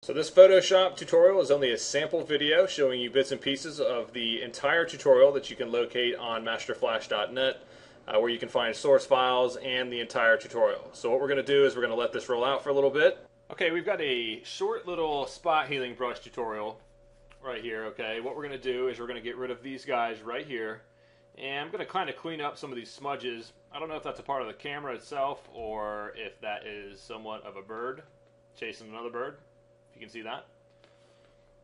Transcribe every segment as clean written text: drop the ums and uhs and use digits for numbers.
So this Photoshop tutorial is only a sample video showing you bits and pieces of the entire tutorial that you can locate on masterflash.net, where you can find source files and the entire tutorial. So what we're going to do is we're going to let this roll out for a little bit. Okay, we've got a short little spot healing brush tutorial right here. Okay, what we're going to do is we're going to get rid of these guys right here, and I'm going to kind of clean up some of these smudges. I don't know if that's a part of the camera itself or if that is somewhat of a bird chasing another bird. You can see that.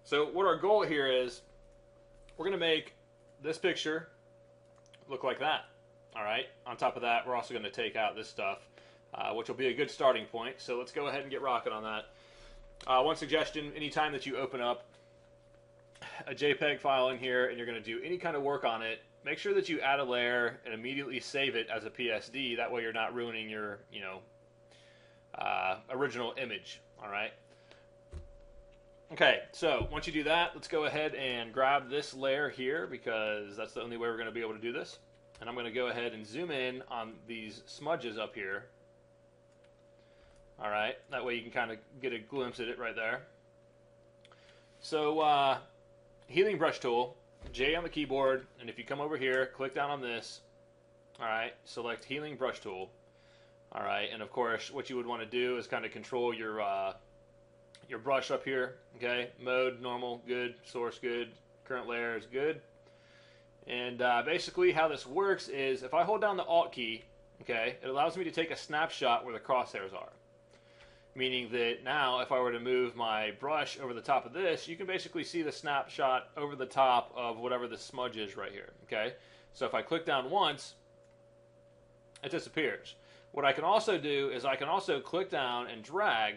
So what our goal here is, we're going to make this picture look like that. Alright, on top of that we're also going to take out this stuff, which will be a good starting point. So let's go ahead and get rocking on that. One suggestion, anytime that you open up a JPEG file in here and you're going to do any kind of work on it, make sure that you add a layer and immediately save it as a PSD. That way you're not ruining your original image. Alright. Okay, so once you do that, let's go ahead and grab this layer here, because that's the only way we're going to be able to do this. And I'm going to go ahead and zoom in on these smudges up here. Alright, that way you can kind of get a glimpse at it right there. So, Healing Brush Tool, J on the keyboard, and if you come over here, click down on this. Alright, select Healing Brush Tool. Alright, and of course, what you would want to do is kind of control your brush up here. Okay, mode, normal, good, source, good, current layer is good. And basically how this works is, if I hold down the Alt key, okay, it allows me to take a snapshot where the crosshairs are. Meaning that now, if I were to move my brush over the top of this, you can basically see the snapshot over the top of whatever the smudge is right here. Okay, so if I click down once, it disappears. What I can also do is I can also click down and drag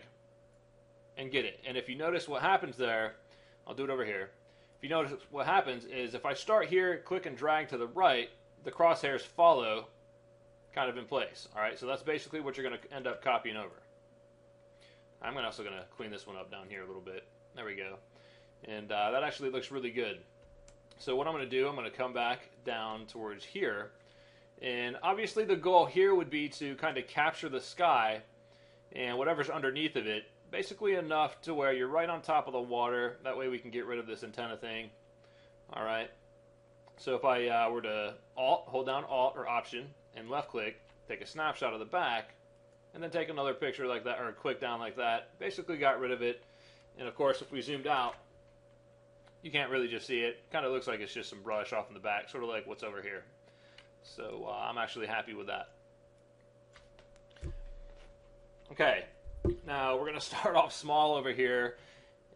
and get it. And if you notice what happens there, I'll do it over here. If you notice what happens is, if I start here, click and drag to the right, the crosshairs follow kind of in place. Alright, so that's basically what you're going to end up copying over. I'm also going to clean this one up down here a little bit. There we go. And that actually looks really good. So what I'm going to do, I'm going to come back down towards here. And obviously the goal here would be to kind of capture the sky and whatever's underneath of it, basically enough to where you're right on top of the water. That way we can get rid of this antenna thing. Alright. So if I were to hold down Alt or Option and left click, take a snapshot of the back, and then take another picture like that, or click down like that, basically got rid of it. And of course, if we zoomed out, you can't really just see it. Kind of looks like it's just some brush off in the back, sort of like what's over here. So I'm actually happy with that. Okay. Now we're going to start off small over here,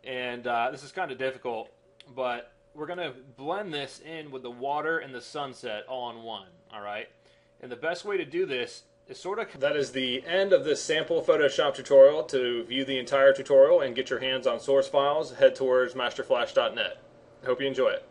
and this is kind of difficult, but we're going to blend this in with the water and the sunset all in one. Alright, and the best way to do this is sort of... That is the end of this sample Photoshop tutorial. To view the entire tutorial and get your hands on source files, head towards masterflash.net. Hope you enjoy it.